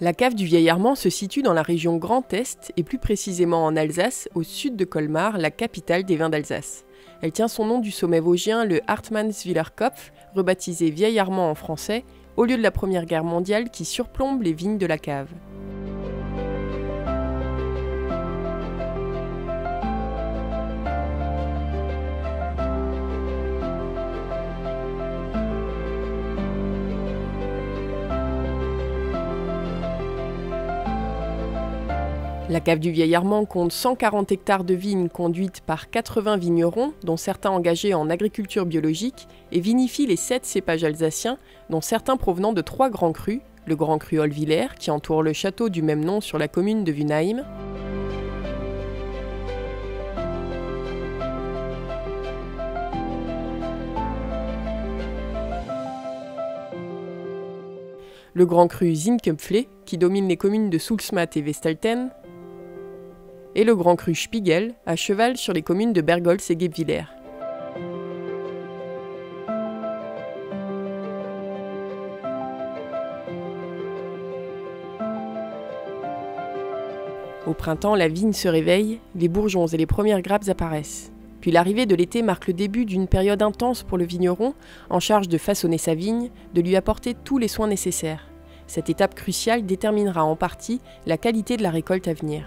La cave du Vieil Armand se situe dans la région Grand Est et plus précisément en Alsace, au sud de Colmar, la capitale des vins d'Alsace. Elle tient son nom du sommet vosgien, le Hartmannswiller Kopf, rebaptisé Vieil Armand en français, au lieu de la Première Guerre mondiale qui surplombe les vignes de la cave. La cave du Vieil Armand compte 140 hectares de vignes conduites par 80 vignerons, dont certains engagés en agriculture biologique, et vinifie les 7 cépages alsaciens, dont certains provenant de 3 grands crus, le Grand Cru Hollwiller, qui entoure le château du même nom sur la commune de Wunheim, le Grand Cru Zinckempfle, qui domine les communes de Soulsmatt et Westalten, et le Grand Cru Spiegel, à cheval sur les communes de Bergholz et Guebwiller. Au printemps, la vigne se réveille, les bourgeons et les premières grappes apparaissent. Puis l'arrivée de l'été marque le début d'une période intense pour le vigneron, en charge de façonner sa vigne, de lui apporter tous les soins nécessaires. Cette étape cruciale déterminera en partie la qualité de la récolte à venir.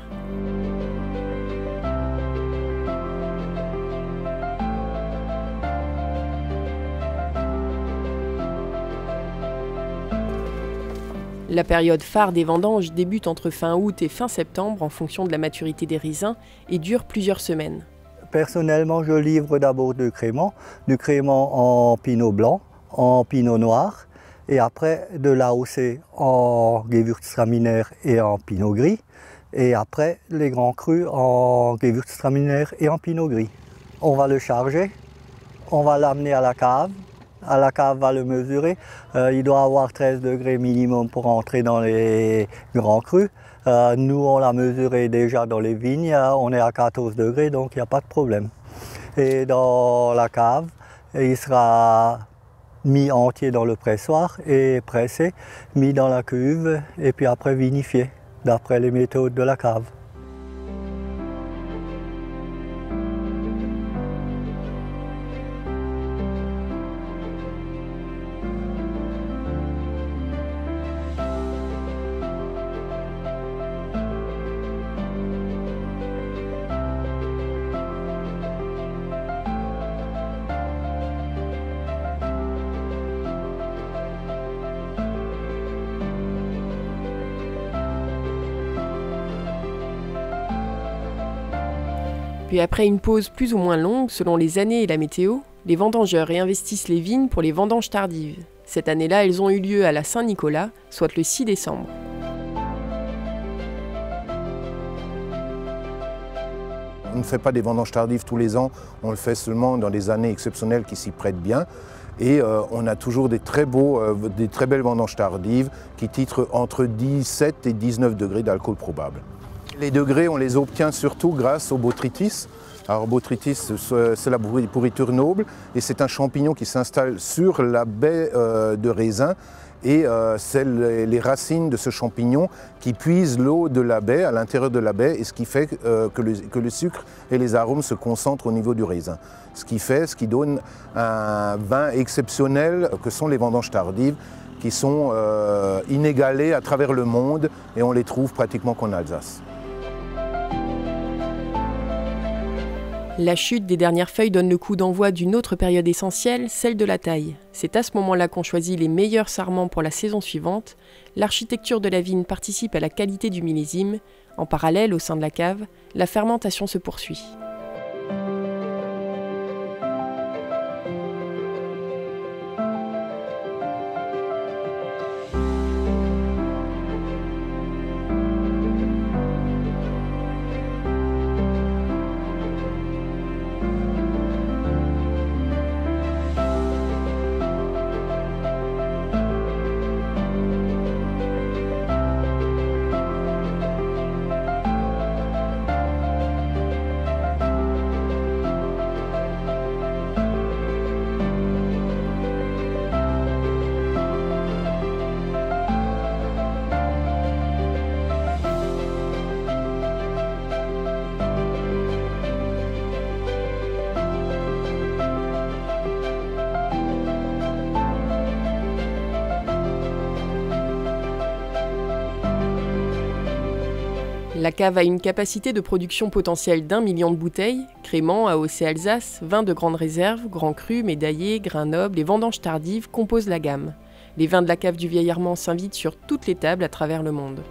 La période phare des vendanges débute entre fin août et fin septembre en fonction de la maturité des raisins et dure plusieurs semaines. Personnellement, je livre d'abord du crément en pinot blanc, en pinot noir et après de l'AOC en Gewürztraminer et en pinot gris et après les grands crus en Gewürztraminer et en pinot gris. On va le charger, on va l'amener à la cave. La cave va le mesurer, il doit avoir 13 degrés minimum pour entrer dans les grands crus. Nous on l'a mesuré déjà dans les vignes, on est à 14 degrés donc il n'y a pas de problème. Et dans la cave, il sera mis entier dans le pressoir et pressé, mis dans la cuve et puis après vinifié d'après les méthodes de la cave. Puis après une pause plus ou moins longue selon les années et la météo, les vendangeurs réinvestissent les vignes pour les vendanges tardives. Cette année-là, elles ont eu lieu à la Saint-Nicolas, soit le 6 décembre. On ne fait pas des vendanges tardives tous les ans, on le fait seulement dans des années exceptionnelles qui s'y prêtent bien. Et on a toujours des très belles vendanges tardives qui titrent entre 17 et 19 degrés d'alcool probable. Les degrés, on les obtient surtout grâce au botrytis. Alors botrytis, c'est la pourriture noble et c'est un champignon qui s'installe sur la baie de raisin et c'est les racines de ce champignon qui puisent l'eau de la baie à l'intérieur de la baie et ce qui fait que le sucre et les arômes se concentrent au niveau du raisin. Ce qui donne un vin exceptionnel que sont les vendanges tardives qui sont inégalées à travers le monde et on les trouve pratiquement qu'en Alsace. La chute des dernières feuilles donne le coup d'envoi d'une autre période essentielle, celle de la taille. C'est à ce moment-là qu'on choisit les meilleurs sarments pour la saison suivante. L'architecture de la vigne participe à la qualité du millésime. En parallèle, au sein de la cave, la fermentation se poursuit. La cave a une capacité de production potentielle d'1 million de bouteilles. Crémant, AOC Alsace, vins de grande réserve, grands crus, médaillés, grains nobles et vendanges tardives composent la gamme. Les vins de la cave du Vieil Armand s'invitent sur toutes les tables à travers le monde.